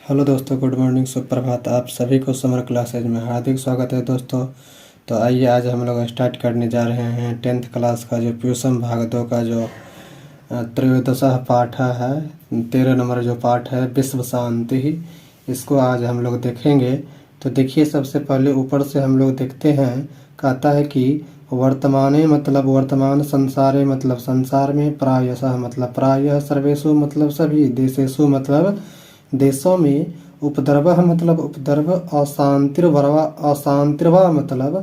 Hello दोस्तों, good morning, सुप्रभात। आप सभी को समर क्लासेज में हार्दिक स्वागत है दोस्तों। तो आइए आज हम लोग स्टार्ट करने जा रहे हैं 10th क्लास का जो प्यूसम भाग 2 का जो त्रयोदशः पाठ है, 13 नंबर जो पाठ है विश्व शांति ही, इसको आज हम लोग देखेंगे। तो देखिए, सबसे पहले ऊपर से हम लोग देखते हैं। कहता है कि वर्तमाने मतलब वर्तमान, संसारे मतलब संसार में, प्रायशः मतलब प्रायः, सर्वेषु मतलब सभी, देशेषु मतलब देशों में, उपद्रव मतलब उपद्रव, अशांतिर्वा मतलब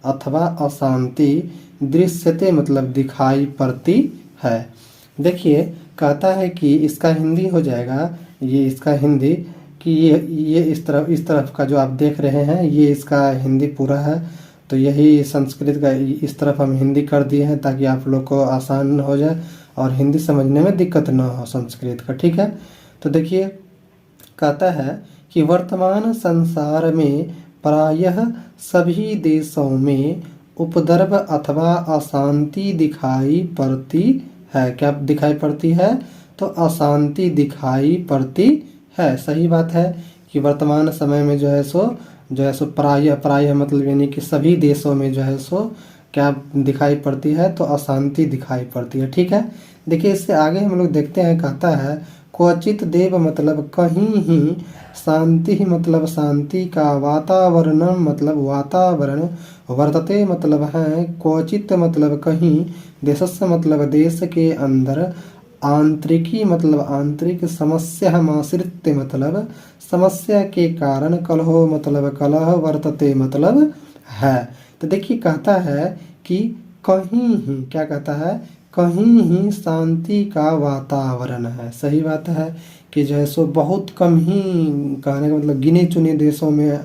अथवा अशांति, दृश्यते मतलब दिखाई पड़ती है। देखिए, कहता है कि इसका हिंदी हो जाएगा, ये इसका हिंदी कि ये इस तरफ का जो आप देख रहे हैं, ये इसका हिंदी पूरा है। तो यही संस्कृत का इस तरफ हम हिंदी कर दिए हैं ताकि आप लोग को आसान हो जाए और हिंदी समझने में दिक्कत ना हो संस्कृत का। ठीक है, तो देखिए, कहता है कि वर्तमान संसार में प्रायः सभी देशों में उपद्रव अथवा अशांति दिखाई पड़ती है। क्या दिखाई पड़ती है? तो अशांति दिखाई पड़ती है। सही बात है कि वर्तमान समय में जो है सो प्रायः मतलब यानी कि सभी देशों में जो है सो क्या दिखाई पड़ती है? तो अशांति दिखाई पड़ती है। ठीक है, देखिए इससे आगे हम लोग देखते हैं। कहता है क्वचित देव मतलब कहीं ही, शांति मतलब शांति का, वातावरण मतलब वातावरण, वर्तते मतलब है, क्वचित मतलब कहीं, देशस्य मतलब देश के अंदर, आंतरिकी मतलब आंतरिक, समस्या माश्रित्य मतलब समस्या के कारण, कलहो मतलब कलह, वर्तते मतलब है। तो देखिए, कहता है कि कहीं ही, क्या कहता है? कहीं ही शांति का वातावरण है। सही बात है कि जो है सो बहुत कम ही, कहने का मतलब गिने चुने देशों में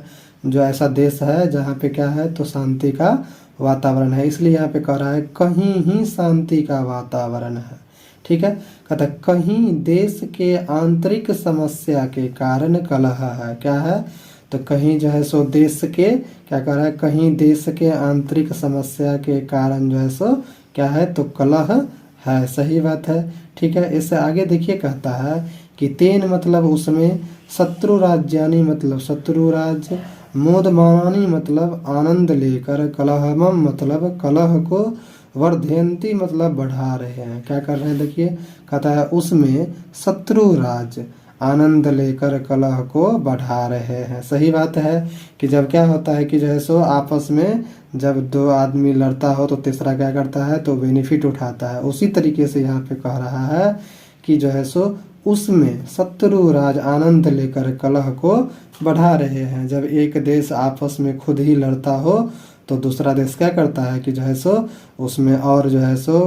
जो ऐसा देश है जहाँ पे क्या है, तो शांति का वातावरण है। इसलिए यहाँ पे कह रहा है कहीं ही शांति का वातावरण है। ठीक है, कहता है कहीं देश के आंतरिक समस्या के कारण कलह है। क्या है? तो कहीं जो है सो देश के, क्या कह रहा है, कहीं देश के आंतरिक समस्या के कारण जो है सो क्या है, तो कलह है। सही बात है। ठीक है, इससे आगे देखिए, कहता है कि तेन मतलब उसमें, शत्रु राज्यानी मतलब शत्रु राज्य, मोदमानी मतलब आनंद लेकर, कलहमम मतलब कलह को, वर्धयंती मतलब बढ़ा रहे हैं। क्या कर रहे हैं? देखिए, कहता है उसमें शत्रु राज्य आनंद लेकर कलह को बढ़ा रहे हैं। सही बात है कि जब क्या होता है कि जो है सो आपस में जब दो आदमी लड़ता हो तो तीसरा क्या करता है, तो बेनिफिट उठाता है। उसी तरीके से यहाँ पे कह रहा है कि जो है सो उसमें शत्रु राज आनंद लेकर कलह को बढ़ा रहे हैं। जब एक देश आपस में खुद ही लड़ता हो तो दूसरा देश क्या करता है कि जो है सो उसमें और जो है सो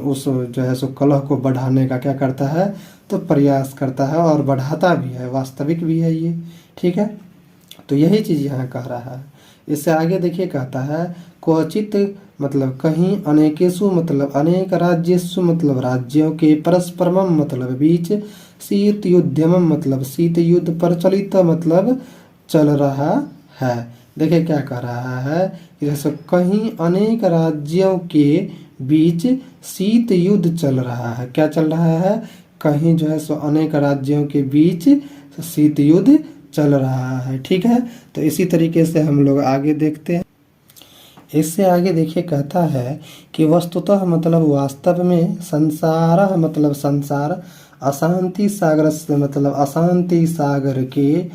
उस जो है सो कलह को बढ़ाने का क्या करता है, तो प्रयास करता है और बढ़ाता भी है, वास्तविक भी है ये। ठीक है, तो यही चीज़ यहाँ कह रहा है। इससे आगे देखिए, कहता है क्वचित मतलब कहीं, अनेकेषु मतलब अनेक, राज्येषु मतलब राज्यों के, परस्परम मतलब बीच, शीत युद्धमम मतलब शीत युद्ध, प्रचलित मतलब चल रहा है। देखिए क्या कह रहा है कि जैसे कहीं अनेक राज्यों के बीच शीत युद्ध चल रहा है। क्या चल रहा है? कहीं जो है सो अनेक राज्यों के बीच शीत युद्ध चल रहा है। ठीक है, तो इसी तरीके से हम लोग आगे देखते हैं। इससे आगे देखिए, कहता है कि वस्तुतः मतलब वास्तव में, संसार मतलब संसार, अशांति सागर से मतलब अशांति सागर के,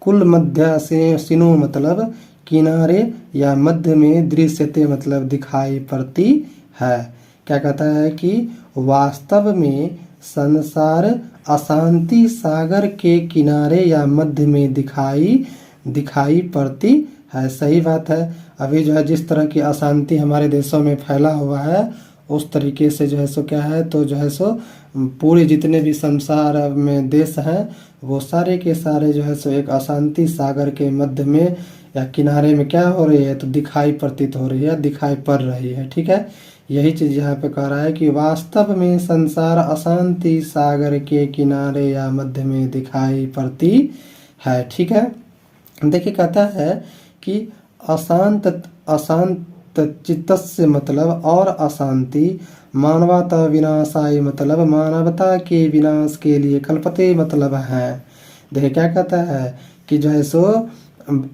कुल मध्य से, सिनो मतलब किनारे या मध्य में, दृश्यते मतलब दिखाई पड़ती है। क्या कहता है कि वास्तव में संसार अशांति सागर के किनारे या मध्य में दिखाई पड़ती है। सही बात है। अभी जो है जिस तरह की अशांति हमारे देशों में फैला हुआ है, उस तरीके से जो है सो क्या है, तो जो है सो पूरे जितने भी संसार में देश हैं, वो सारे के सारे जो है सो एक अशांति सागर के मध्य में या किनारे में क्या हो रही है, तो दिखाई प्रतीत हो रही है, दिखाई पड़ रही है। ठीक है, यही चीज़ यहाँ पे कह रहा है कि वास्तव में संसार अशांति सागर के किनारे या मध्य में दिखाई पड़ती है। ठीक है, देखिए कहता है कि अशांत चित्तस्य मतलब और अशांति, मानवता विनाशाय मतलब मानवता के विनाश के लिए, कल्पते मतलब है, देखिए क्या कहता है कि जो है सो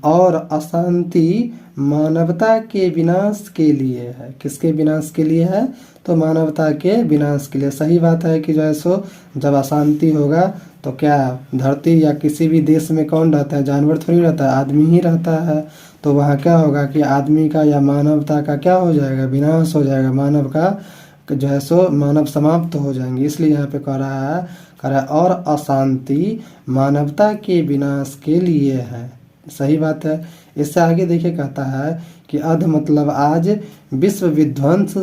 और अशांति मानवता के विनाश के लिए है। किसके विनाश के लिए है? तो मानवता के विनाश के लिए। सही बात है कि जो है सो जब अशांति होगा तो क्या धरती या किसी भी देश में कौन रहता है? जानवर थोड़ी रहता है, आदमी ही रहता है। तो वहाँ क्या होगा कि आदमी का या मानवता का क्या हो जाएगा? विनाश हो जाएगा। मानव का जो है सो मानव समाप्त हो जाएंगे। इसलिए यहाँ पे कह रहा है और अशांति मानवता के विनाश के लिए है। सही बात है। इससे आगे देखिए कहता है कि अध मतलब आज विश्व विध्वंस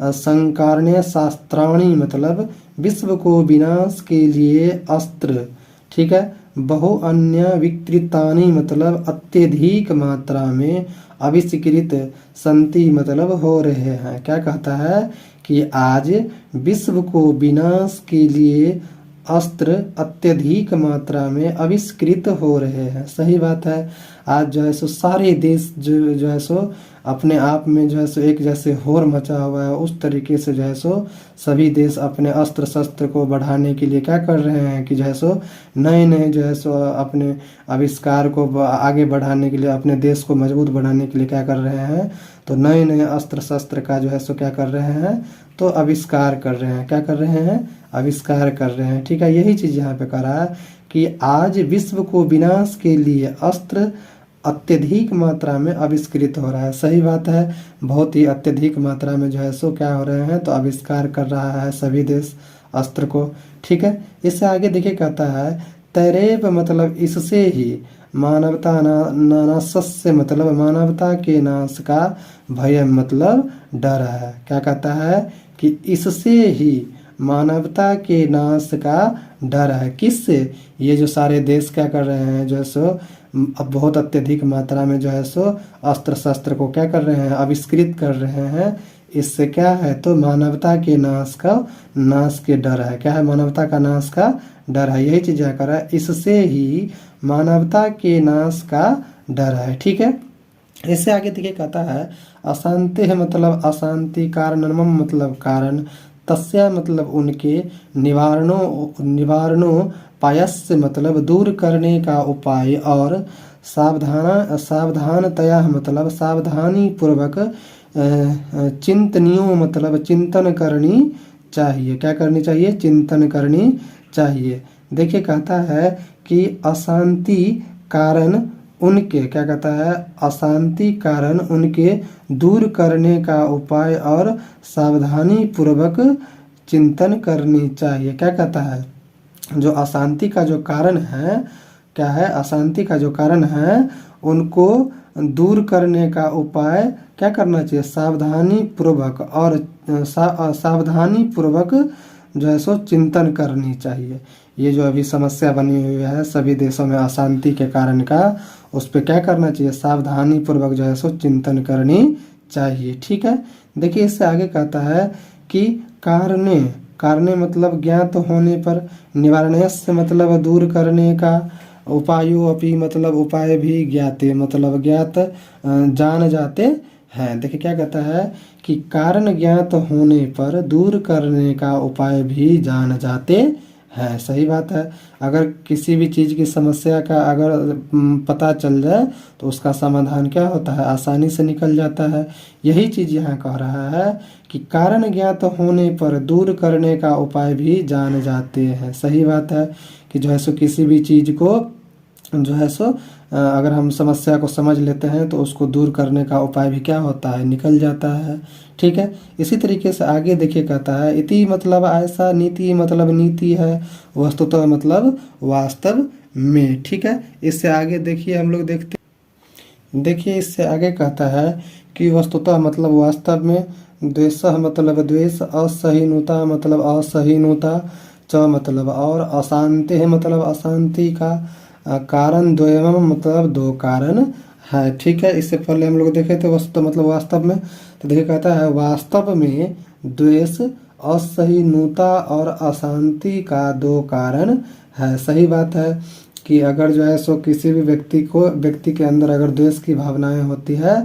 संकारण्य शास्त्राणी मतलब विश्व को विनाश के लिए अस्त्र, ठीक है। बहु अन्य विकृतानि मतलब अत्यधिक मात्रा में आविष्कृत संति मतलब हो रहे हैं। क्या कहता है कि आज विश्व को विनाश के लिए अस्त्र अत्यधिक मात्रा में आविष्कृत हो रहे हैं। सही बात है। आज जो है सो सारे देश जो है सो अपने आप में जो है सो एक जैसे होर मचा हुआ है। उस तरीके से जो है सो सभी देश अपने अस्त्र शस्त्र को बढ़ाने के लिए क्या कर रहे हैं कि जो है सो नए जो है सो अपने आविष्कार को आगे बढ़ाने के लिए, अपने देश को मजबूत बनाने के लिए क्या कर रहे हैं? तो नए अस्त्र शस्त्र का जो है सो क्या कर रहे हैं? तो आविष्कार कर रहे हैं। क्या कर रहे हैं? आविष्कार कर रहे हैं। ठीक है, यही चीज़ यहाँ पे कह रहा है कि आज विश्व को विनाश के लिए अस्त्र अत्यधिक मात्रा में आविष्कृत हो रहा है। सही बात है। बहुत ही अत्यधिक मात्रा में जो है सो क्या हो रहे हैं? तो आविष्कार कर रहा है सभी देश अस्त्र को। ठीक है, इससे आगे देखिए कहता है तैरेब मतलब इससे ही मानवता नाशस्य मतलब मानवता के नाश का भय मतलब डर है। क्या कहता है कि इससे ही मानवता के नाश का डर है। किससे? ये जो सारे देश क्या कर रहे हैं जो है सो अब बहुत अत्यधिक मात्रा में जो है सो अस्त्र शस्त्र को क्या कर रहे हैं? आविष्कृत कर रहे हैं। इससे क्या है? तो मानवता के नाश के डर है। क्या है? मानवता का नाश का डर है। यही चीज़ कर रहा है, इससे ही मानवता के नाश का डर है। ठीक है, इससे आगे देखिए कहता है अशांति है मतलब अशांति कारणम मतलब कारण, तस्या मतलब उनके निवारणों पायस्य मतलब दूर करने का उपाय, और सावधानतया मतलब सावधानी पूर्वक चिंतनियों मतलब चिंतन करनी चाहिए। क्या करनी चाहिए? चिंतन करनी चाहिए। देखिए कहता है कि अशांति कारण उनके क्या कहता है? अशांति कारण उनके दूर करने का उपाय और सावधानी पूर्वक चिंतन करनी चाहिए। क्या कहता है? जो अशांति का जो कारण है, क्या है? अशांति का जो कारण है उनको दूर करने का उपाय क्या करना चाहिए? सावधानी पूर्वक और सावधानी पूर्वक जो है सो चिंतन करनी चाहिए। ये जो अभी समस्या बनी हुई है सभी देशों में अशांति के कारण का, उस पर क्या करना चाहिए? सावधानी पूर्वक जो है सो चिंतन करनी चाहिए। ठीक है, देखिए इससे आगे कहता है कि कारणे मतलब ज्ञात होने पर, निवारणस्य मतलब दूर करने का, उपायो अपि मतलब उपाय भी ज्ञाते मतलब ज्ञात जान जाते हैं। देखिए क्या कहता है कि कारण ज्ञात होने पर दूर करने का उपाय भी जान जाते हैं। सही बात है। अगर किसी भी चीज़ की समस्या का अगर पता चल जाए तो उसका समाधान क्या होता है? आसानी से निकल जाता है। यही चीज़ यहाँ कह रहा है कि कारण ज्ञात होने पर दूर करने का उपाय भी जान जाते हैं। सही बात है कि जो है सो किसी भी चीज़ को जो है सो अगर हम समस्या को समझ लेते हैं तो उसको दूर करने का उपाय भी क्या होता है? निकल जाता है। ठीक है, इसी तरीके से आगे देखिए कहता है इति मतलब ऐसा, नीति मतलब नीति है, वस्तुतः मतलब वास्तव में। ठीक है, इससे आगे देखिए हम लोग देखिए इससे आगे कहता है कि वस्तुतः मतलब वास्तव में, द्वेषः मतलब द्वेष, असहिष्णुता मतलब असहिष्णुता, च मतलब और, अशांति मतलब अशांति का, कारण द्वयम मतलब दो कारण है। ठीक है, इससे पहले हम लोग देखे थे वस्तु मतलब वास्तव में, तो देखिए कहता है वास्तव में द्वेष, असहिष्णुता और अशांति का दो कारण है। सही बात है कि अगर जो है सो किसी भी व्यक्ति के अंदर अगर द्वेष की भावनाएं होती है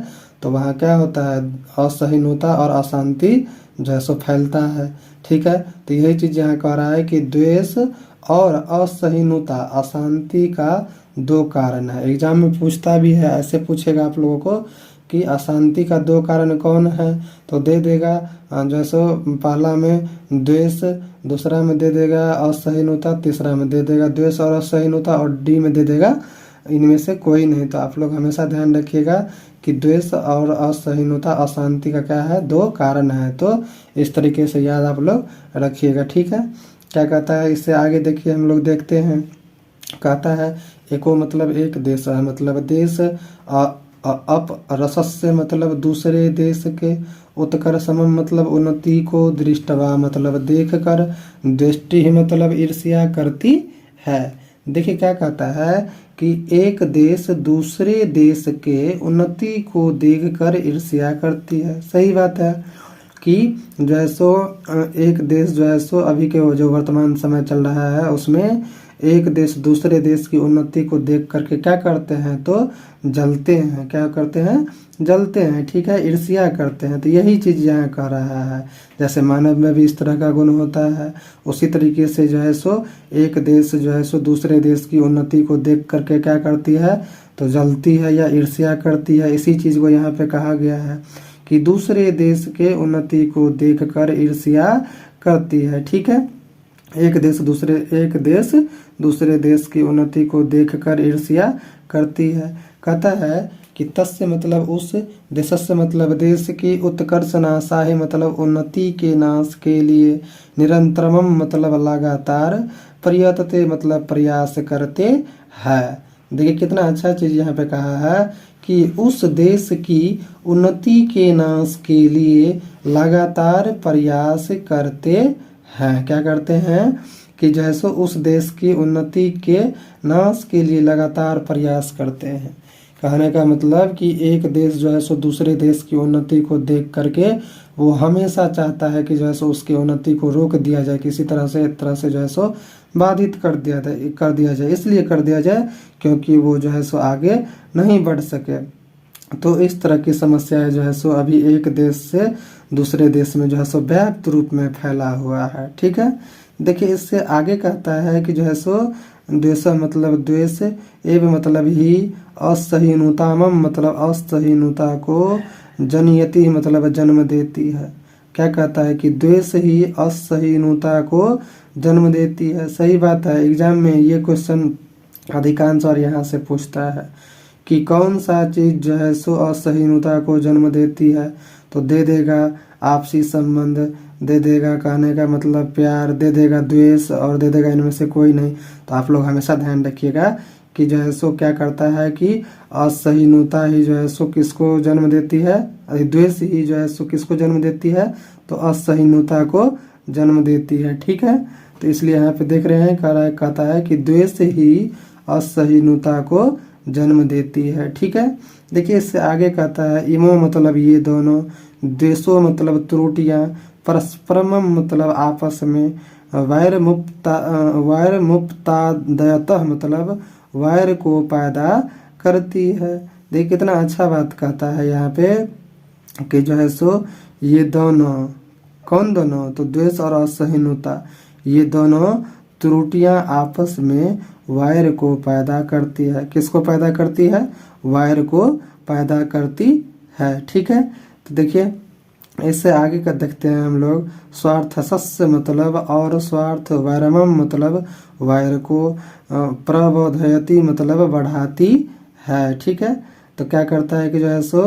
तो वहाँ क्या होता है? असहिष्णुता और अशांति जो है सो फैलता है। ठीक है, तो यही चीज़ यहाँ कह रहा है कि द्वेष और असहिष्णुता अशांति का दो कारण है। एग्जाम में पूछता भी है, ऐसे पूछेगा आप लोगों को कि अशांति का दो कारण कौन है, तो दे देगा जैसे पहला में द्वेष, दूसरा में दे देगा असहिष्णुता, तीसरा में दे देगा द्वेष और असहिष्णुता, और डी में दे देगा इनमें से कोई नहीं। तो आप लोग हमेशा ध्यान रखिएगा कि द्वेष और असहिष्णुता अशांति का क्या है, दो कारण है। तो इस तरीके से याद आप लोग रखिएगा, ठीक है। क्या कहता है इससे आगे देखिए, हम लोग देखते हैं। कहता है एको मतलब एक देश है, मतलब देश अप रसस्य मतलब दूसरे देश के, उत्कर समम मतलब उन्नति को, दृष्टवा मतलब देख कर, दृष्टि मतलब ईर्ष्या करती है। देखिए क्या कहता है कि एक देश दूसरे देश के उन्नति को देखकर ईर्ष्या करती है। सही बात है कि जो है सो एक देश जो है सो अभी के जो वर्तमान समय चल रहा है उसमें एक देश दूसरे देश की उन्नति को देख करके क्या करते हैं, तो जलते हैं। क्या करते हैं, जलते हैं, ठीक है, ईर्ष्या करते हैं। तो यही चीज़ यहाँ कह रहा है। जैसे मानव में भी इस तरह का गुण होता है, उसी तरीके से जो है सो एक देश जो है सो दूसरे देश की उन्नति को देख करके क्या करती है, तो जलती है या ईर्ष्या करती है। इसी चीज़ को यहाँ पे कहा गया है कि दूसरे देश के उन्नति को देखकर ईर्ष्या करती है, ठीक है। एक देश दूसरे देश की उन्नति को देखकर ईर्ष्या करती है। कहता है कि तस्य मतलब उस, देशस्य मतलब देश की, उत्कर्ष नाशाय मतलब उन्नति के नाश के लिए, निरंतरम मतलब लगातार, प्रयतते मतलब प्रयास करते हैं। देखिए कितना अच्छा चीज़ यहाँ पे कहा है कि उस देश की उन्नति के नाश के लिए लगातार प्रयास करते हैं। क्या करते हैं कि जैसे उस देश की उन्नति के नाश के लिए लगातार प्रयास करते हैं। कहने का मतलब कि एक देश जो है सो दूसरे देश की उन्नति को देख करके वो हमेशा चाहता है कि जो है सो उसकी उन्नति को रोक दिया जाए, किसी तरह से जो है सो बाधित कर दिया जाए। इसलिए कर दिया जाए क्योंकि वो जो है सो आगे नहीं बढ़ सके। तो इस तरह की समस्याएं जो है सो अभी एक देश से दूसरे देश में जो है सो व्याप्त रूप में फैला हुआ है, ठीक है। देखिए इससे आगे कहता है कि जो है सो द्वेष मतलब द्वेष, एव मतलब ही, असहिष्णुताम मतलब असहिष्णुता को, जनयति मतलब जन्म देती है। क्या कहता है कि द्वेष ही असहिष्णुता को जन्म देती है। सही बात है। एग्जाम में ये क्वेश्चन अधिकांश और यहाँ से पूछता है कि कौन सा चीज़ जो है सो असहिष्णुता को जन्म देती है, तो दे देगा आपसी संबंध, दे देगा कहने का मतलब प्यार, दे देगा द्वेष, और दे देगा इनमें से कोई नहीं। तो आप लोग हमेशा ध्यान रखिएगा कि जो है सो क्या करता है कि असहिष्णुता ही जो है सो किसको जन्म देती है, द्वेष ही जो है सो किसको जन्म देती है, तो असहिष्णुता को जन्म देती है, ठीक है। तो इसलिए यहाँ पे देख रहे हैं कहता है कि द्वेष ही असहिष्णुता को जन्म देती है, ठीक है। देखिए इससे आगे कहता है इमो मतलब ये दोनों, द्वेषो मतलब त्रुटियाँ, परस्परम मतलब आपस में, वैर मुप्तादयतः मतलब वैर को पैदा करती है। देखिए कितना अच्छा बात कहता है यहाँ पे कि जो है सो ये दोनों, कौन दोनों, तो द्वेष और असहिष्णुता, ये दोनों त्रुटियां आपस में वैर को पैदा करती है। किसको पैदा करती है, वैर को पैदा करती है, ठीक है। तो देखिए इससे आगे का देखते हैं हम लोग। स्वार्थ सस्य मतलब और स्वार्थ वैरमम मतलब वैर को, प्रबोधयति मतलब बढ़ाती है, ठीक है। तो क्या करता है कि जो है सो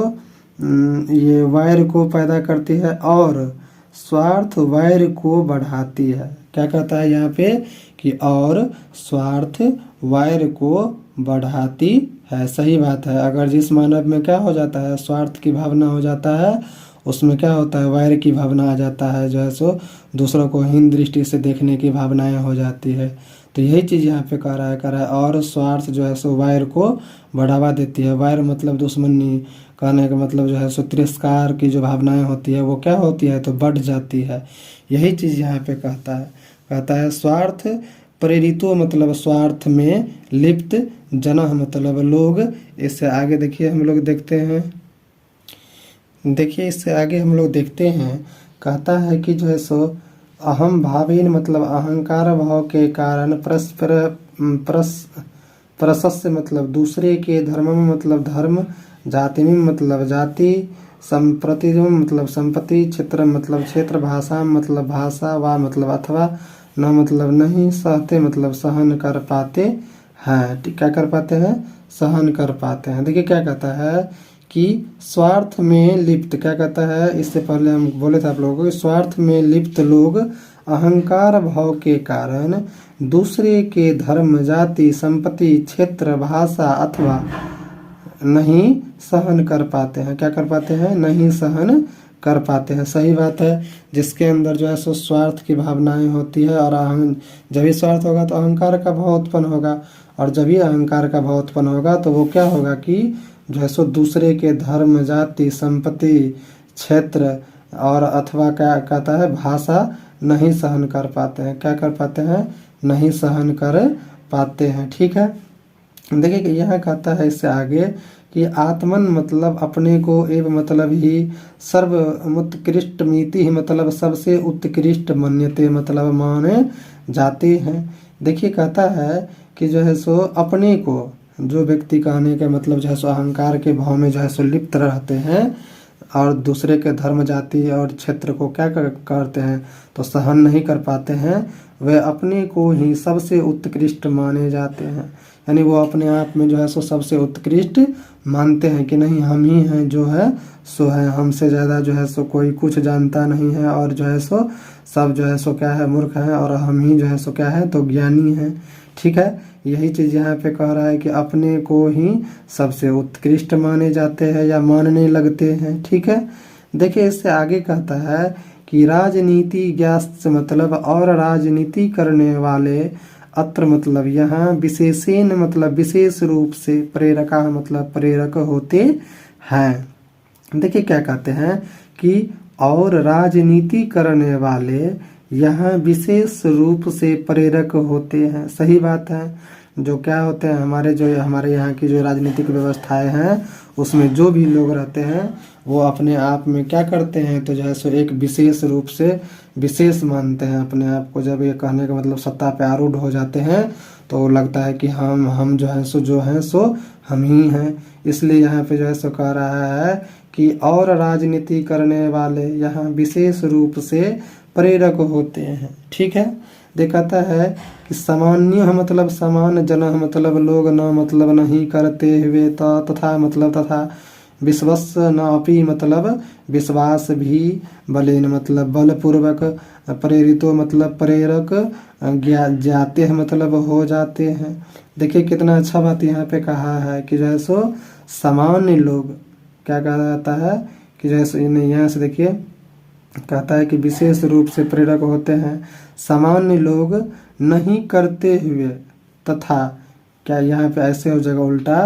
ये वैर को पैदा करती है और स्वार्थ वैर को बढ़ाती है। क्या कहता है यहाँ पे कि और स्वार्थ वैर को बढ़ाती है। सही बात है। अगर जिस मानव में क्या हो जाता है, स्वार्थ की भावना हो जाता है, उसमें क्या होता है, वैर की भावना आ जाता है, जो है सो दूसरों को हीन दृष्टि से देखने की भावनाएं हो जाती है। तो यही चीज़ यहाँ पे कह रहा है और स्वार्थ जो है सो वैर को बढ़ावा देती है। वैर मतलब दुश्मनी, कहने का मतलब जो है सो तिरस्कार की जो भावनाएं होती है वो क्या होती है, तो बढ़ जाती है। यही चीज़ यहाँ पे कहता है स्वार्थ प्रेरितो मतलब स्वार्थ में लिप्त, जनः मतलब लोग। इससे आगे देखिए हम लोग देखते हैं, देखिए इससे आगे हम लोग देखते हैं, कहता है कि जो है सो अहम भावेन मतलब अहंकार भाव के कारण प्रशस्य मतलब दूसरे के धर्म में मतलब धर्म, जाति में मतलब जाति, संप्रति मतलब संपत्ति, क्षेत्र मतलब क्षेत्र, भाषा मतलब भाषा, वा मतलब अथवा, न मतलब नहीं, सहते मतलब सहन कर पाते हैं। क्या कर पाते हैं? सहन कर पाते हैं। देखिए क्या कहता है कि स्वार्थ में लिप्त, क्या कहता है, इससे पहले हम बोले थे आप लोगों को, स्वार्थ में लिप्त लोग अहंकार भाव के कारण दूसरे के धर्म, जाति, संपत्ति, क्षेत्र, भाषा अथवा नहीं सहन कर पाते हैं। क्या कर पाते हैं? नहीं सहन कर पाते हैं। सही बात है। जिसके अंदर जो है सो स्वार्थ की भावनाएं होती है और जब भी स्वार्थ होगा तो अहंकार का भाव उत्पन्न होगा, और जब भी अहंकार का भाव उत्पन्न होगा तो वो क्या होगा कि जो है सो दूसरे के धर्म, जाति, संपत्ति, क्षेत्र और अथवा क्या कहता है, भाषा नहीं सहन कर पाते हैं। क्या कर पाते हैं? नहीं सहन कर पाते हैं। ठीक है। देखिए कि यहाँ कहता है इससे आगे कि आत्मन मतलब अपने को एवं मतलब ही सर्वोत्कृष्ट मिति ही मतलब सबसे उत्कृष्ट मन्यते मतलब माने जाते हैं। देखिए कहता है कि जो है सो अपने को, जो व्यक्ति कहने का मतलब जो है सो अहंकार के भाव में जो है सो लिप्त रहते हैं और दूसरे के धर्म, जाति और क्षेत्र को क्या करते हैं तो सहन नहीं कर पाते हैं, वे अपने को ही सबसे उत्कृष्ट माने जाते हैं। यानी वो अपने आप में जो है सो सबसे उत्कृष्ट मानते हैं कि नहीं, हम ही हैं जो है सो है, हमसे ज़्यादा जो है सो कोई कुछ जानता नहीं है, और जो है सो सब जो है सो क्या है, मूर्ख हैं, और हम ही जो है सो क्या है तो ज्ञानी हैं। ठीक है। यही चीज़ यहाँ पे कह रहा है कि अपने को ही सबसे उत्कृष्ट माने जाते हैं या मानने लगते हैं। ठीक है। देखिए इससे आगे कहता है कि राजनीति ज्ञास मतलब और राजनीति करने वाले अत्र मतलब यहाँ विशेषेण मतलब विशेष रूप से प्रेरका मतलब प्रेरक होते हैं। देखिए क्या कहते हैं कि और राजनीति करने वाले यहाँ विशेष रूप से प्रेरक होते हैं। सही बात है। जो क्या होते हैं, हमारे यहाँ की जो राजनीतिक व्यवस्थाएं हैं उसमें जो भी लोग रहते हैं वो अपने आप में क्या करते हैं तो जो है सो एक विशेष रूप से विशेष मानते हैं अपने आप को। जब ये कहने का मतलब सत्ता पे आरूढ़ हो जाते हैं तो लगता है कि हम जो है सो हम ही हैं। इसलिए यहाँ पे जो है सो कह रहा है कि और राजनीति करने वाले यहाँ विशेष रूप से प्रेरक होते हैं। ठीक है। दिखाता है कि सामान्य मतलब समान जन मतलब लोग न मतलब नहीं करते हुए तथा मतलब तथा विश्वस न अपि मतलब विश्वास भी बलेन मतलब बलपूर्वक प्रेरितो मतलब प्रेरक जाते हैं मतलब हो जाते हैं। देखिए कितना अच्छा बात यहाँ पे कहा है कि जो है सो सामान्य लोग क्या कहा जाता है कि जो है सो यहाँ से देखिए कहता है कि विशेष रूप से प्रेरक होते हैं सामान्य लोग नहीं करते हुए तथा, क्या यहाँ पे ऐसे हो जाएगा उल्टा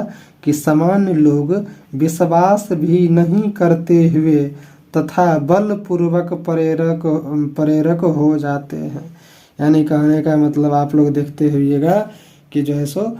कि सामान्य लोग विश्वास भी नहीं करते हुए तथा बलपूर्वक प्रेरक हो जाते हैं। यानी कहने का मतलब आप लोग देखते हुइएगा कि जो है सो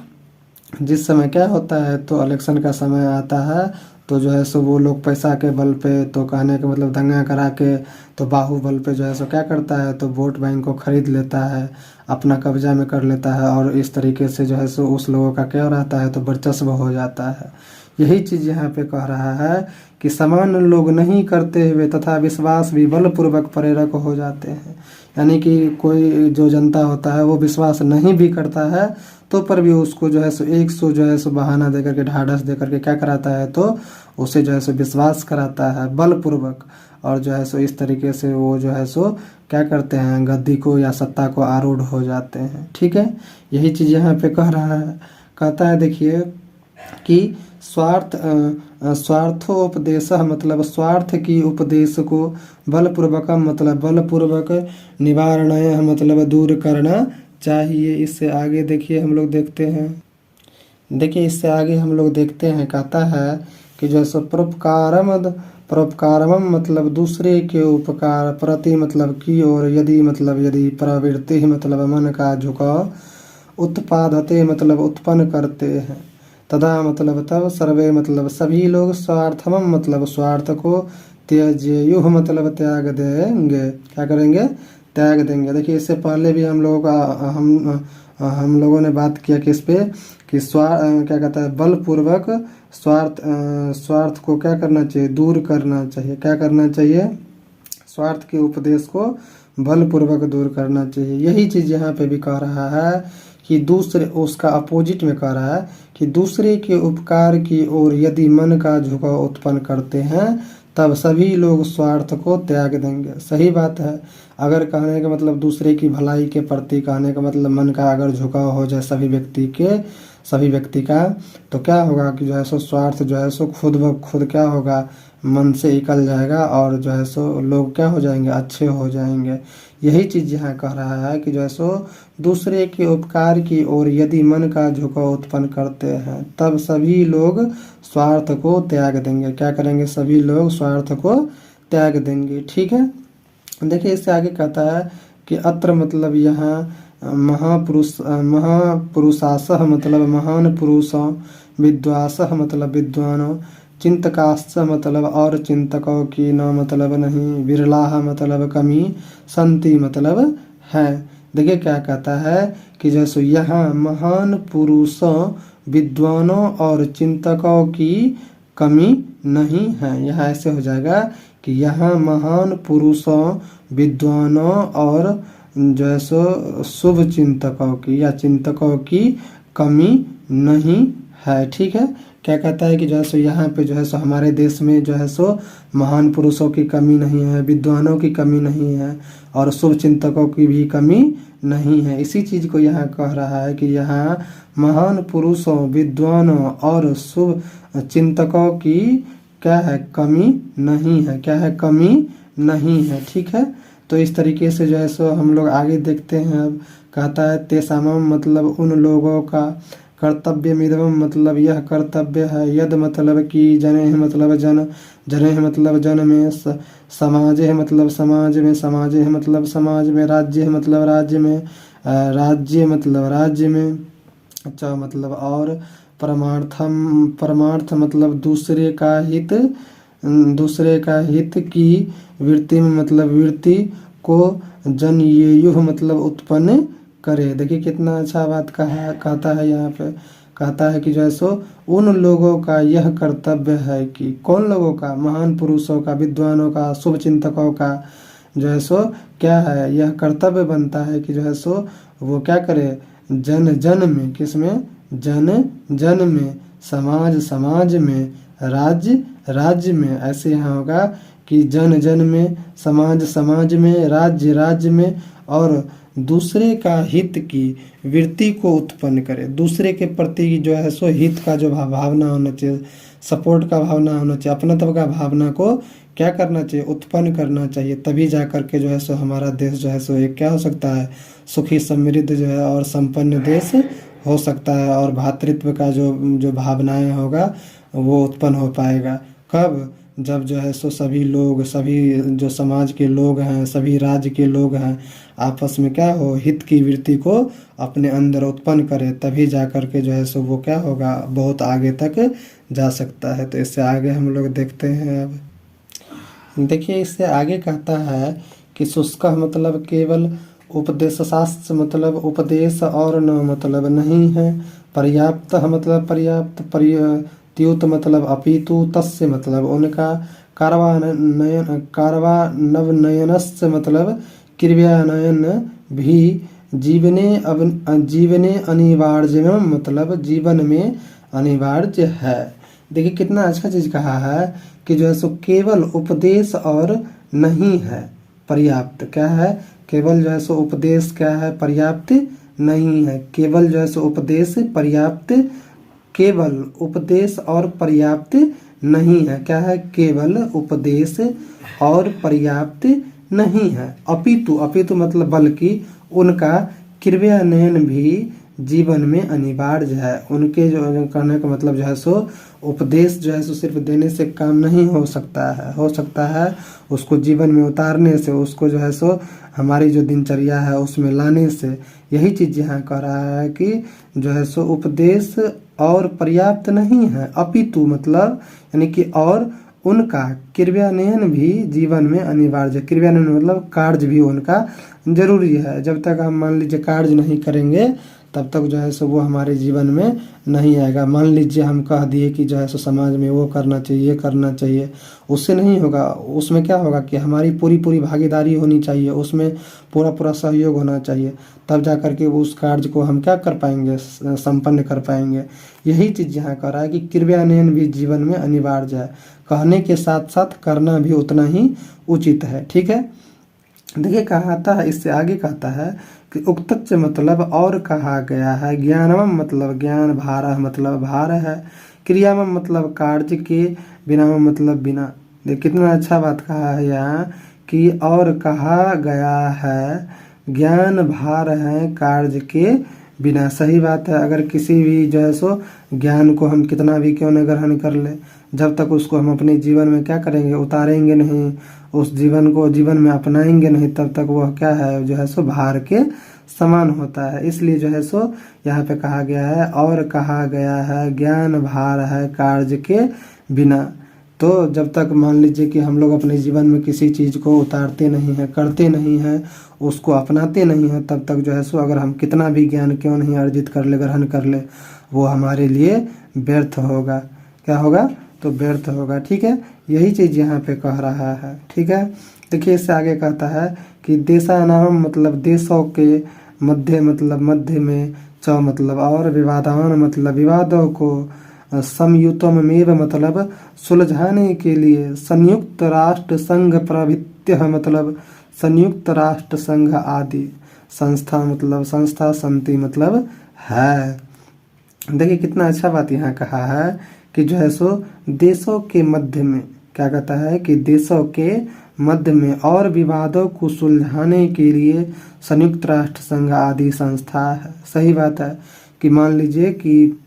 जिस समय क्या होता है तो इलेक्शन का समय आता है तो जो है सो वो लोग पैसा के बल पे, तो कहने का मतलब दंगा करा के तो बाहुबल पे जो है सो क्या करता है तो वोट बैंक को खरीद लेता है, अपना कब्जा में कर लेता है, और इस तरीके से जो है सो उस लोगों का क्या रहता है तो वर्चस्व हो जाता है। यही चीज़ यहाँ पे कह रहा है कि सामान्य लोग नहीं करते हुए तथा विश्वास भी बलपूर्वक प्रेरक हो जाते हैं। यानी कि कोई जो जनता होता है वो विश्वास नहीं भी करता है तो पर भी उसको जो है सो 100 जो है सो बहाना देकर के, ढाढ़स देकर के क्या कराता है तो उसे जो है सो विश्वास कराता है बलपूर्वक, और जो है सो इस तरीके से वो जो है सो क्या करते हैं गद्दी को या सत्ता को आरूढ़ हो जाते हैं। ठीक है। यही चीज़ यहाँ पे कह रहा है। कहता है देखिए कि स्वार्थोपदेश मतलब स्वार्थ की उपदेश को बलपूर्वक मतलब बलपूर्वक निवारण मतलब दूर करना चाहिए। इससे आगे देखिए हम लोग देखते हैं, देखिए इससे आगे हम लोग देखते हैं कहता है कि जैसे परोपकारम मतलब दूसरे के उपकार प्रति मतलब की और यदि प्रवृत्ति मतलब मन का झुकाव उत्पादते मतलब उत्पन्न करते हैं तदा मतलब तब सर्वे मतलब सभी लोग स्वार्थम मतलब स्वार्थ को त्यजेयुः मतलब त्याग देंगे। क्या करेंगे? त्याग देंगे। देखिए इससे पहले भी हम लोगों का हम लोगों ने बात किया कि इस पे कि क्या कहता है, बलपूर्वक स्वार्थ को क्या करना चाहिए, दूर करना चाहिए। क्या करना चाहिए, स्वार्थ के उपदेश को बलपूर्वक दूर करना चाहिए। यही चीज़ यहाँ पे भी कह रहा है कि दूसरे, उसका अपोजिट में कह रहा है कि दूसरे के उपकार की ओर यदि मन का झुकाव उत्पन्न करते हैं तब सभी लोग स्वार्थ को त्याग देंगे। सही बात है। अगर कहने का मतलब दूसरे की भलाई के प्रति कहने का मतलब मन का अगर झुकाव हो जाए सभी व्यक्ति का, तो क्या होगा कि जो है सो स्वार्थ जो है सो खुद ब खुद क्या होगा, मन से निकल जाएगा और जो है सो लोग क्या हो जाएंगे, अच्छे हो जाएंगे। यही चीज़ यहाँ कह रहा है कि जो है सो दूसरे के उपकार की ओर यदि मन का झुकाव उत्पन्न करते हैं तब सभी लोग स्वार्थ को त्याग देंगे। क्या करेंगे, सभी लोग स्वार्थ को त्याग देंगे। ठीक है। देखिए इससे आगे कहता है कि अत्र मतलब यहाँ महापुरुषासः मतलब महान पुरुषों, विद्वासः मतलब विद्वानों, चिंतकाश्च मतलब और चिंतकों की न मतलब नहीं, विरलाः मतलब कमी, संति मतलब है। देखिए क्या कहता है कि जैसे यहाँ महान पुरुषों, विद्वानों और चिंतकों की कमी नहीं है। यहाँ ऐसे हो जाएगा कि यहाँ महान पुरुषों, विद्वानों और जो है सो शुभ चिंतकों की या चिंतकों की कमी नहीं है। ठीक है। क्या कहता है कि जो है सो यहाँ पे जो है सो हमारे देश में जो है सो महान पुरुषों की कमी नहीं है, विद्वानों की कमी नहीं है और शुभ चिंतकों की भी कमी नहीं है। इसी चीज़ को यहाँ कह रहा है कि यहाँ महान पुरुषों, विद्वानों और शुभ चिंतकों की क्या है, कमी नहीं है। क्या है, कमी नहीं है। ठीक है। तो इस तरीके से जो है सो हम लोग आगे देखते हैं। अब कहता है तेषामम मतलब उन लोगों का, कर्तव्यमिदं मतलब यह कर्तव्य है, यद मतलब कि जनेह मतलब जनेह मतलब जन में, समाजे मतलब समाज में, समाजे मतलब समाज में, राज्य मतलब राज्य में, राज्य मतलब राज्य में, अच्छा मतलब और परमार्थ मतलब दूसरे का हित की वृत्ति में मतलब वृत्ति को जनयेयुः मतलब उत्पन्न करे। देखिए कितना अच्छा बात कहता है यहाँ पे। कहता है कि जो है सो उन लोगों का यह कर्तव्य है कि, कौन लोगों का, महान पुरुषों का, विद्वानों का, शुभ चिंतकों का जो है सो क्या है, यह कर्तव्य बनता है कि जो है सो वो क्या करे, जन जन में, किसमें, जन जन में, समाज में, राज्य में। ऐसे यहाँ होगा कि जन जन में, समाज में, राज्य में और दूसरे का हित की वृत्ति को उत्पन्न करे। दूसरे के प्रति जो है सो हित का जो भावना होना चाहिए, सपोर्ट का भावना होना चाहिए, अपनत्व का भावना को क्या करना चाहिए, उत्पन्न करना चाहिए। तभी जा करके जो है सो हमारा देश जो है सो एक क्या हो सकता है, सुखी समृद्ध जो है और संपन्न देश हो सकता है। और भातृत्व का जो भावनाएं होगा वो उत्पन्न हो पाएगा। कब, जब जो है सो सभी लोग, सभी जो समाज के लोग हैं, सभी राज्य के लोग हैं, आपस में क्या हो, हित की वृत्ति को अपने अंदर उत्पन्न करे, तभी जा कर के जो है सो वो क्या होगा, बहुत आगे तक जा सकता है। तो इससे आगे हम लोग देखते हैं। अब देखिए इससे आगे कहता है कि शुष्क मतलब केवल उपदेश शास्त्र मतलब उपदेश और न मतलब नहीं है, पर्याप्त मतलब पर्याप्त, पर्याप्त मतलब अपितु, तस्य मतलब उनका, कार्वानवनयनस्य मतलब क्रियानयन भी जीवने अनिवार्य मतलब जीवन में अनिवार्य है। देखिए कितना अच्छा चीज़ कहा है कि जो है सो केवल उपदेश और नहीं है पर्याप्त। क्या है, केवल जो है सो उपदेश क्या है, पर्याप्त नहीं है। केवल जो है सो उपदेश पर्याप्त, केवल उपदेश और पर्याप्त नहीं है। क्या है, केवल उपदेश और पर्याप्त नहीं है। अपितु मतलब बल्कि उनका क्रियान्वयन भी जीवन में अनिवार्य है। उनके जो कहने का मतलब जो है सो उपदेश जो है सो सिर्फ देने से काम नहीं हो सकता है उसको जीवन में उतारने से, उसको जो है सो हमारी जो दिनचर्या है उसमें लाने से। यही चीज़ यहाँ कह रहा है कि जो है सो उपदेश और पर्याप्त नहीं है, अपितु मतलब यानी कि और उनका क्रियान्वयन भी जीवन में अनिवार्य है। क्रियान्वयन मतलब कार्य भी उनका जरूरी है। जब तक हम मान लीजिए कार्य नहीं करेंगे तब तक जो है सो वो हमारे जीवन में नहीं आएगा। मान लीजिए हम कह दिए कि जो है सो समाज में वो करना चाहिए, ये करना चाहिए, उससे नहीं होगा। उसमें क्या होगा कि हमारी पूरी पूरी भागीदारी होनी चाहिए, उसमें पूरा पूरा सहयोग होना चाहिए, तब जा करके उस कार्य को हम क्या कर पाएंगे, संपन्न कर पाएंगे। यही चीज़ यहाँ कह रहा है कि क्रियान्वयन भी जीवन में अनिवार्य है, कहने के साथ साथ करना भी उतना ही उचित है। ठीक है, देखिए कहता है, इससे आगे कहता है कि उक्तच्च मतलब और कहा गया है, ज्ञानम मतलब ज्ञान, भारः मतलब भार है, क्रियाम मतलब कार्य के, विराम मतलब बिना। देख कितना अच्छा बात कहा है यहाँ कि और कहा गया है, ज्ञान भार है कार्य के बिना। सही बात है। अगर किसी भी जो है सो ज्ञान को हम कितना भी क्यों न ग्रहण कर ले, जब तक उसको हम अपने जीवन में क्या करेंगे, उतारेंगे नहीं, उस जीवन को जीवन में अपनाएंगे नहीं, तब तक वह क्या है जो है सो भार के समान होता है। इसलिए जो है सो यहाँ पे कहा गया है और कहा गया है ज्ञान भार है कार्य के बिना। तो जब तक मान लीजिए कि हम लोग अपने जीवन में किसी चीज़ को उतारते नहीं हैं, करते नहीं हैं, उसको अपनाते नहीं हैं, तब तक जो है सो अगर हम कितना भी ज्ञान क्यों नहीं अर्जित कर ले, ग्रहण कर ले, वो हमारे लिए व्यर्थ होगा। क्या होगा? तो व्यर्थ होगा। ठीक है, यही चीज़ यहाँ पे कह रहा है। ठीक है, देखिए इससे आगे कहता है कि देशानाम मतलब देशों के, मध्य मतलब मध्य में, च मतलब और, विवादान मतलब विवादों को, समयुतमेव मतलब सुलझाने के लिए, संयुक्त राष्ट्र संघ प्रभृत्य मतलब संयुक्त राष्ट्र संघ आदि, संस्था मतलब संस्था, समिति मतलब है। देखिए कितना अच्छा बात यहाँ कहा है कि जो है सो देशों के मध्य में, क्या कहता है कि देशों के मध्य में और विवादों को सुलझाने के लिए संयुक्त राष्ट्र संघ आदि संस्था है। सही बात है कि मान लीजिए कि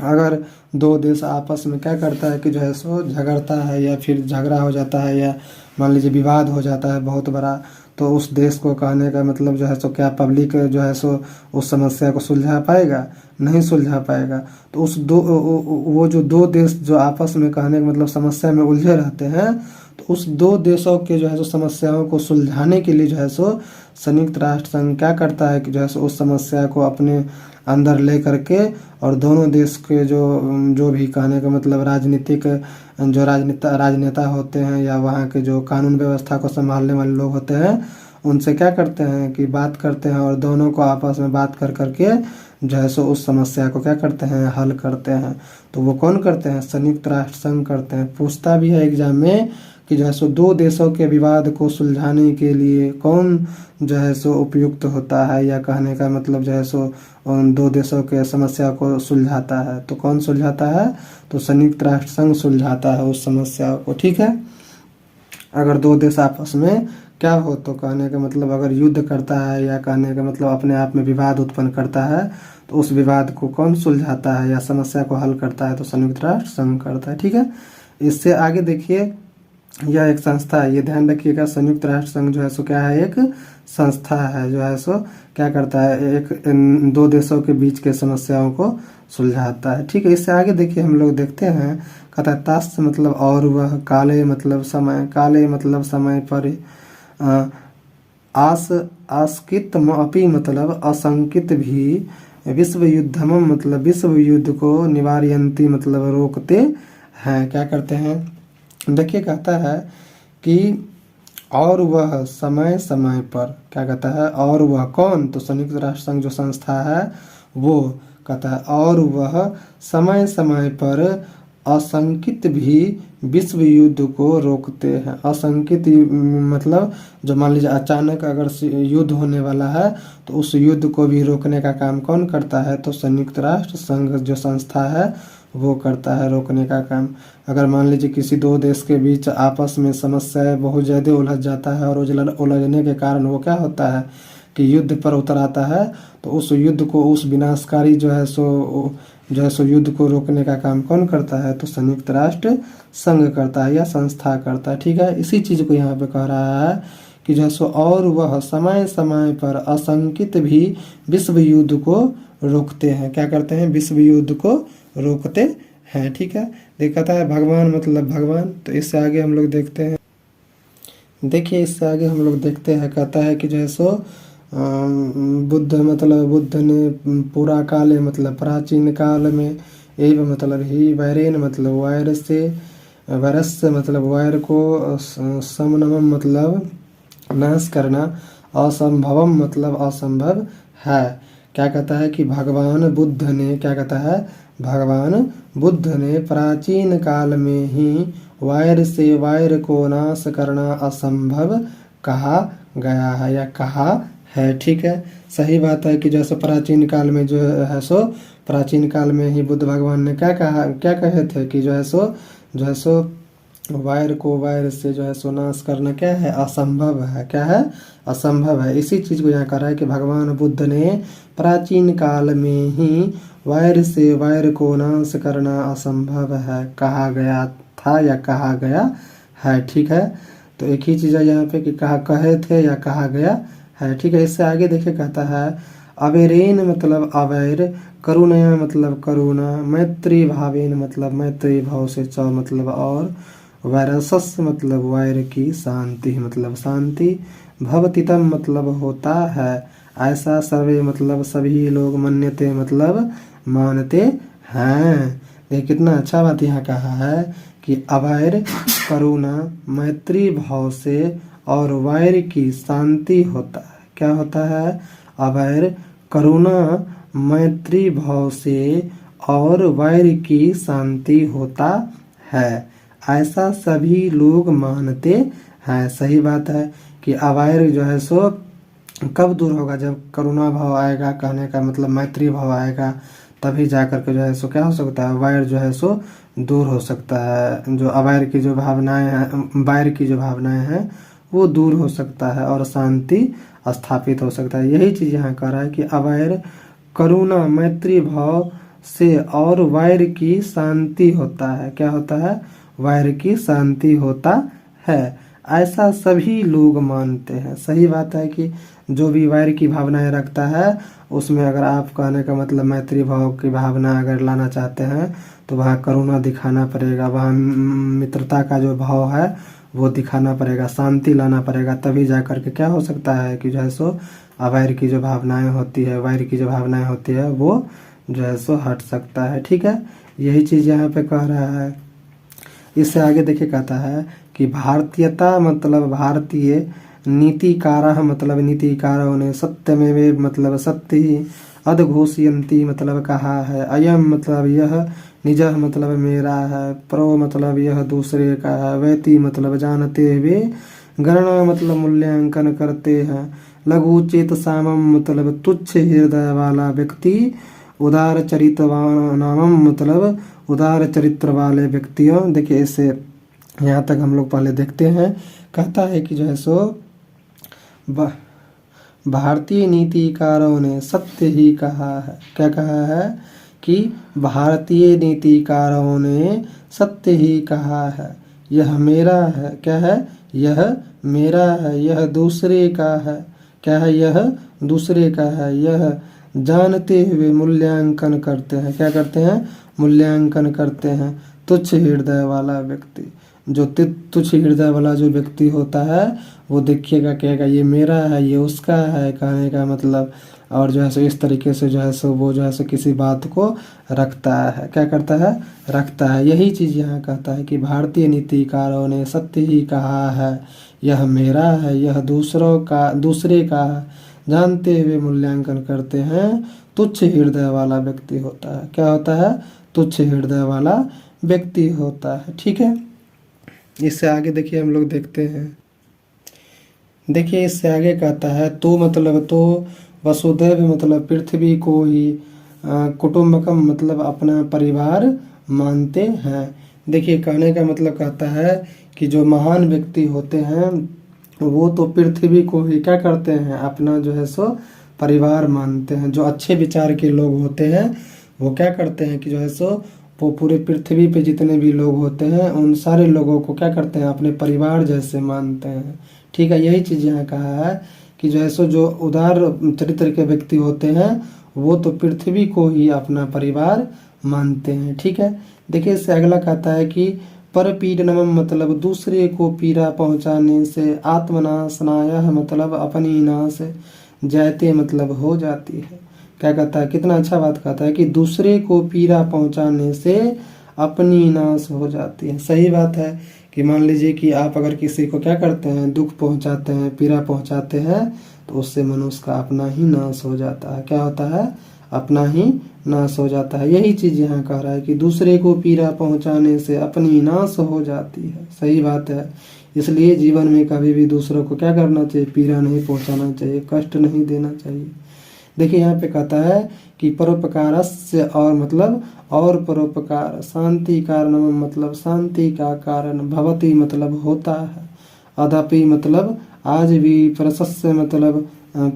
अगर दो देश आपस में क्या करता है कि जो है सो झगड़ता है, या फिर झगड़ा हो जाता है, या मान लीजिए विवाद हो जाता है बहुत बड़ा, तो उस देश को कहने का मतलब जो है सो क्या पब्लिक जो है सो उस समस्या को सुलझा पाएगा? नहीं सुलझा पाएगा। तो उस वो जो दो देश जो आपस में कहने का मतलब समस्या में उलझे रहते हैं, तो उस दो देशों के जो है सो समस्याओं को सुलझाने के लिए जो है सो संयुक्त राष्ट्र संघ क्या करता है कि जो है सो उस समस्या को अपने अंदर ले करके, और दोनों देश के जो भी कहने का मतलब राजनीतिक जो राजनेता होते हैं, या वहाँ के जो कानून व्यवस्था को संभालने वाले लोग होते हैं, उनसे क्या करते हैं कि बात करते हैं, और दोनों को आपस में बात कर करके जो है सो उस समस्या को क्या करते हैं, हल करते हैं। तो वो कौन करते हैं? संयुक्त राष्ट्र संघ करते हैं। पूछता भी है एग्जाम में कि जो है सो दो देशों के विवाद को सुलझाने के लिए कौन जो है सो उपयुक्त होता है, या कहने का मतलब जो है सो उन दो देशों के समस्या को सुलझाता है। तो कौन सुलझाता है? तो संयुक्त राष्ट्र संघ सुलझाता है उस समस्या को। ठीक है, अगर दो देश आपस में क्या हो, तो कहने का मतलब अगर युद्ध करता है, या कहने का मतलब अपने आप में विवाद उत्पन्न करता है, तो उस विवाद को कौन सुलझाता है या समस्या को हल करता है? तो संयुक्त राष्ट्र संघ करता है। ठीक है, इससे आगे देखिए, यह एक संस्था है, ये ध्यान रखिएगा। संयुक्त राष्ट्र संघ जो है सो क्या है? एक संस्था है, जो है सो क्या करता है, एक दो देशों के बीच के समस्याओं को सुलझाता है। ठीक है, इससे आगे देखिए हम लोग देखते हैं, कहता है ताश मतलब और वह, काले मतलब समय, काले मतलब समय पर, आस्कित अपि मतलब असंकित भी, विश्व युद्धम मतलब विश्व युद्ध को, निवारयंती मतलब रोकते हैं। क्या करते हैं? देखिए कहता है कि और वह समय समय पर, क्या कहता है, और वह कौन? तो संयुक्त राष्ट्र संघ जो संस्था है वो कहता है और वह समय समय पर आशंकित भी विश्व युद्ध को रोकते हैं। आशंकित मतलब जो मान लीजिए अचानक अगर युद्ध होने वाला है, तो उस युद्ध को भी रोकने का काम कौन करता है? तो संयुक्त राष्ट्र संघ जो संस्था है वो करता है रोकने का काम। अगर मान लीजिए किसी दो देश के बीच आपस में समस्या बहुत ज़्यादा उलझ जाता है, और उलझने के कारण वो क्या होता है कि युद्ध पर उतर आता है, तो उस युद्ध को, उस विनाशकारी जो है सो युद्ध को रोकने का काम कौन करता है? तो संयुक्त राष्ट्र संघ करता है या संस्था करता है। ठीक है, इसी चीज़ को यहाँ पे कह रहा है कि जो है सो और वह समय समय पर आशंकित भी विश्व युद्ध को रोकते हैं। क्या करते हैं? विश्व युद्ध को रोकते हैं। ठीक है, कहता है भगवान मतलब भगवान। तो इससे आगे हम लोग देखते हैं, देखिए इससे आगे हम लोग देखते हैं, कहता है कि जो है सो बुद्ध मतलब बुद्ध ने पूरा काले मतलब प्राचीन काल में एव मतलब ही वैरेन मतलब वायर से वायरस से मतलब वायर को समनमम मतलब नाश करना असंभवम मतलब असंभव है। क्या कहता है कि भगवान बुद्ध ने, क्या कहता है, भगवान बुद्ध ने प्राचीन काल में ही वायर से वायर को नाश करना असंभव कहा गया है या कहा है। ठीक है, सही बात है कि जैसे प्राचीन काल में जो है सो प्राचीन काल में ही बुद्ध भगवान ने क्या कहा, क्या कहे थे कि जो है सो वायर को वायर से जो है सो नाश करना क्या है, असंभव है। क्या है, असंभव है। इसी चीज़ को यहाँ कर रहा है कि भगवान बुद्ध ने प्राचीन काल में ही वायर से वायर को नाश करना असंभव है कहा गया था या कहा गया है। ठीक है, तो एक ही चीज़ है यहाँ पे कि कहा कहे थे या कहा गया है। ठीक है, इससे आगे देखिए कहता है अवेरेन मतलब अवैर, करुणया मतलब करुणा, मैत्री भावेन मतलब मैत्री भाव से च मतलब और, वायरसस मतलब वायर की शांति मतलब शांति, भवतितम मतलब होता है, ऐसा सर्वे मतलब सभी लोग, मन्यते मतलब मानते हैं। देखिए कितना अच्छा बात यहाँ कहा है कि अवैर करुणा मैत्री भाव से और वायर की शांति होता है। क्या होता है, अवैर करुणा मैत्री भाव से और वायर की शांति होता है, ऐसा सभी लोग मानते हैं। सही बात है कि अवैर जो है सो कब दूर होगा, जब करुणा भाव आएगा, कहने का मतलब मैत्री भाव आएगा, तभी जाकर के जो है सो क्या हो सकता है, वैर जो है सो दूर हो सकता है। जो अवैर की जो भावनाएं हैं, वैर की जो भावनाएं हैं वो दूर हो सकता है और शांति स्थापित हो सकता है। यही चीज़ यहाँ कह रहा है कि अवैर करुणा मैत्री भाव से और वैर की शांति होता है। क्या होता है, वैर की शांति होता है, ऐसा सभी लोग मानते हैं। सही बात है कि जो भी वैर की भावनाएं रखता है उसमें अगर आप कहने का मतलब मैत्री भाव की भावना अगर लाना चाहते हैं तो वहाँ करुणा दिखाना पड़ेगा, वहाँ मित्रता का जो भाव है वो दिखाना पड़ेगा, शांति लाना पड़ेगा, तभी जा कर के क्या हो सकता है कि जो है सो अवैर की जो भावनाएं होती है, वैर की जो भावनाएं होती है वो जो है सो हट सकता है। ठीक है, यही चीज़ यहाँ पे कह रहा है। इससे आगे देखिए कहता है कि भारतीयता मतलब भारतीय, नीतिकारा मतलब नीतिकारों ने, सत्यमेव मतलब सत्य ही, अदघोषयन्ति मतलब कहा है, अयम मतलब यह, निजः मतलब मेरा है, प्रो मतलब यह दूसरे का है, वैति मतलब जानते हुए, गणना मतलब मूल्यांकन करते हैं, लघुचेत सामम मतलब तुच्छ हृदय वाला व्यक्ति, उदार चरित्रवानामम मतलब उदार चरित्र वाले व्यक्तियों। देखिए इससे यहाँ तक हम लोग पहले देखते हैं, कहता है कि जो है सो भारतीय नीतिकारों ने सत्य ही कहा है। क्या कहा है कि भारतीय नीतिकारों ने सत्य ही कहा है, यह मेरा है। क्या है, यह मेरा है, यह दूसरे का है। क्या है, यह दूसरे का है, यह जानते हुए मूल्यांकन करते हैं। क्या करते हैं, मूल्यांकन करते हैं। तुच्छ हृदय वाला व्यक्ति, जो तुच्छ हृदय वाला जो व्यक्ति होता है वो देखिएगा कहेगा ये मेरा है, ये उसका है, कहने का मतलब, और जो है सो इस तरीके से जो है सो वो जो है सो किसी बात को रखता है। क्या करता है, रखता है। यही चीज़ यहाँ कहता है कि भारतीय नीतिकारों ने सत्य ही कहा है, यह मेरा है, यह दूसरे का है, जानते हुए मूल्यांकन करते हैं, तुच्छ हृदय वाला व्यक्ति होता है। क्या होता है, तुच्छ हृदय वाला व्यक्ति होता है। ठीक है, इससे आगे देखिए हम लोग देखते हैं, देखिए इससे आगे कहता है तो मतलब तो वसुधैव मतलब पृथ्वी को ही, कुटुंबकम मतलब अपना परिवार मानते हैं। देखिए कहने का मतलब कहता है कि जो महान व्यक्ति होते हैं वो तो पृथ्वी को ही क्या करते हैं, अपना जो है सो परिवार मानते हैं। जो अच्छे विचार के लोग होते हैं वो क्या करते हैं कि जो है सो वो पूरे पृथ्वी पे जितने भी लोग होते हैं उन सारे लोगों को क्या करते हैं, अपने परिवार जैसे मानते हैं। ठीक है, यही चीज़ यहाँ कहा है कि जो है सो जो उदार चरित्र के व्यक्ति होते हैं वो तो पृथ्वी को ही अपना परिवार मानते हैं। ठीक है, देखिए इससे अगला कहता है कि परपीडनम मतलब दूसरे को पीड़ा पहुंचाने से, आत्मनाशनायः मतलब अपनी नाश, जयते मतलब हो जाती है। क्या कहता है, कितना अच्छा बात कहता है कि दूसरे को पीड़ा पहुंचाने से अपनी नाश हो जाती है। सही बात है कि मान लीजिए कि आप अगर किसी को क्या करते हैं, दुख पहुंचाते हैं, पीड़ा पहुंचाते हैं, तो उससे मनुष्य का अपना ही नाश हो जाता है। क्या होता है, अपना ही नाश हो जाता है। यही चीज यहाँ कह रहा है कि दूसरे को पीड़ा पहुंचाने से अपनी नाश हो जाती है। सही बात है, इसलिए जीवन में कभी भी दूसरों को क्या करना चाहिए, पीड़ा नहीं पहुंचाना चाहिए, कष्ट नहीं देना चाहिए। देखिए यहाँ पे कहता है कि परोपकारस्य और मतलब और परोपकार, शांति कारणम मतलब शांति का कारण, भवति मतलब होता है, अदपि मतलब आज भी, परसस्य मतलब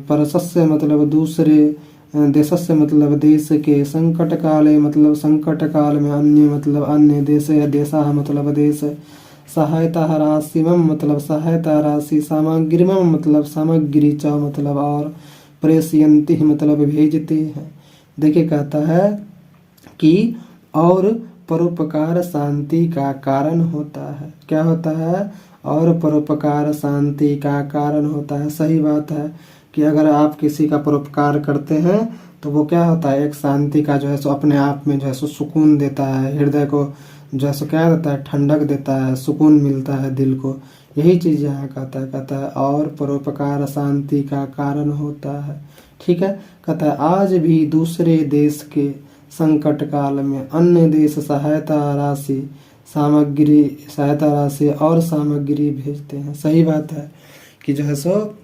परसस्य मतलब दूसरे, देशस्य मतलब देश के, संकट काले मतलब संकट काल में, अन्य मतलब अन्य देश या देशा मतलब देश, सहायता राशिमम मतलब सहायता राशि, सामग्रीमम मतलब सामग्री च मतलब और, प्रेषयन्ति मतलब भेजते हैं। देखिए कहता है कि और परोपकार शांति का कारण होता है। क्या होता है, और परोपकार शांति का कारण होता है। सही बात है कि अगर आप किसी का परोपकार करते हैं तो वो क्या होता है, एक शांति का जो है सो अपने आप में जो है सो सुकून देता है, हृदय को जो है सो क्या देता है, ठंडक देता है, सुकून मिलता है दिल को। यही चीज यहाँ कहता है और परोपकार शांति का कारण होता है। ठीक है, कहता है आज भी दूसरे देश के संकट काल में अन्य देश सहायता राशि और सामग्री भेजते हैं। सही बात है कि जो है सो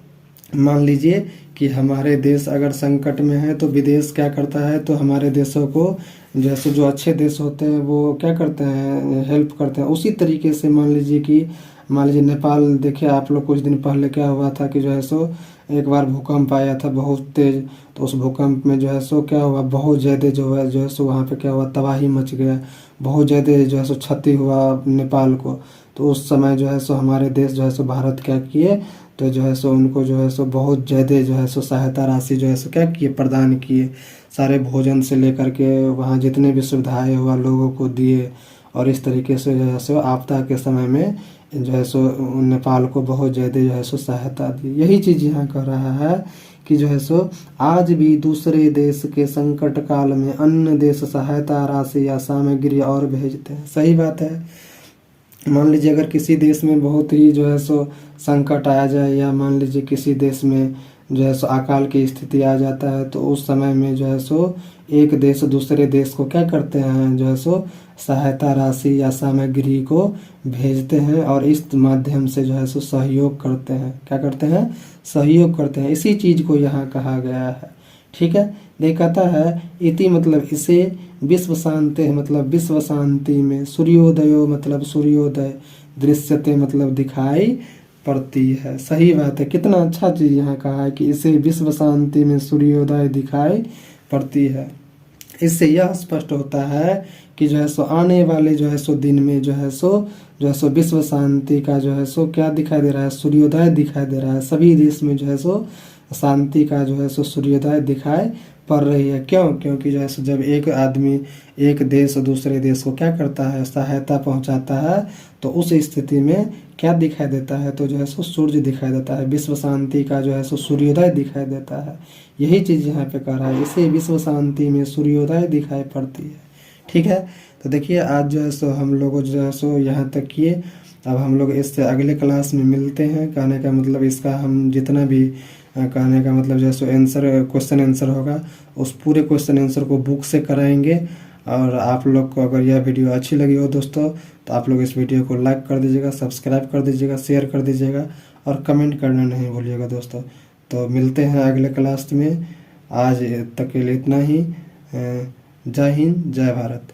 मान लीजिए कि हमारे देश अगर संकट में है तो विदेश क्या करता है, तो हमारे देशों को जैसे जो अच्छे देश होते हैं वो क्या करते हैं, हेल्प करते हैं। उसी तरीके से मान लीजिए नेपाल देखिए आप लोग, कुछ दिन पहले क्या हुआ था कि जो है सो एक बार भूकंप आया था बहुत तेज, तो उस भूकंप में जो है सो क्या हुआ, बहुत ज़्यादा जो है सो वहाँ पे क्या हुआ, तबाही मच गया, बहुत ज़्यादा जो है सो क्षति हुआ नेपाल को। तो उस समय जो है सो हमारे देश जो है सो भारत क्या किए, तो जो है सो उनको जो है सो बहुत ज़्यादा जो है सो सहायता राशि जो है सो क्या किए, प्रदान किए। सारे भोजन से लेकर के वहाँ जितने भी सुविधाएं हुआ लोगों को दिए, और इस तरीके से जो है सो आपदा के समय में जो है सो नेपाल को बहुत ज़्यादा जो है सो सहायता दी। यही चीज़ यहाँ कह रहा है कि जो है सो आज भी दूसरे देश के संकट काल में अन्य देश सहायता राशि या सामग्री और भेजते हैं। सही बात है, मान लीजिए अगर किसी देश में बहुत ही जो है सो संकट आ जाए, या मान लीजिए किसी देश में जो है सो अकाल की स्थिति आ जाता है, तो उस समय में जो है सो एक देश दूसरे देश को क्या करते हैं, जो है सो सहायता राशि या सामग्री को भेजते हैं, और इस माध्यम से जो है सो सहयोग करते हैं। क्या करते हैं, सहयोग करते हैं। इसी चीज को यहाँ कहा गया है। ठीक है, कहता है इति मतलब इसे, विश्व शांति मतलब विश्व शांति में, सूर्योदयो मतलब सूर्योदय, दृश्यते मतलब दिखाई पड़ती है। सही बात है, कितना अच्छा चीज यहाँ कहा है कि इसे विश्व शांति में सूर्योदय दिखाई पड़ती है। इससे यह स्पष्ट होता है कि जो है सो आने वाले जो है सो दिन में जो है सो विश्व शांति का जो है सो क्या दिखाई दे रहा है, सूर्योदय दिखाई दे रहा है। सभी देश में जो है सो शांति का जो है सो सूर्योदय दिखाई पड़ रही है। क्यों, क्योंकि जो है सो जब एक आदमी एक देश दूसरे देश को क्या करता है, सहायता पहुंचाता है, तो उस स्थिति में क्या दिखाई देता है, तो जो है सो सूर्य दिखाई देता है, विश्व शांति का जो है सो सूर्योदय दिखाई देता है। यही चीज यहाँ पे कह रहा है, इसे विश्व शांति में सूर्योदय दिखाई पड़ती है। ठीक है, तो देखिए आज जो है सो हम लोग जो है सो यहाँ तक किए। अब हम लोग इससे अगले क्लास में मिलते हैं। कहने का मतलब इसका हम जितना भी कहने का मतलब जो है सो आंसर, क्वेश्चन आंसर होगा, उस पूरे क्वेश्चन आंसर को बुक से कराएंगे। और आप लोग को अगर यह वीडियो अच्छी लगी हो दोस्तों, तो आप लोग इस वीडियो को लाइक कर दीजिएगा, सब्सक्राइब कर दीजिएगा, शेयर कर दीजिएगा, और कमेंट करना नहीं भूलिएगा दोस्तों। तो मिलते हैं अगले क्लास में। आज तक के लिए इतना ही। जय हिंद, जय भारत।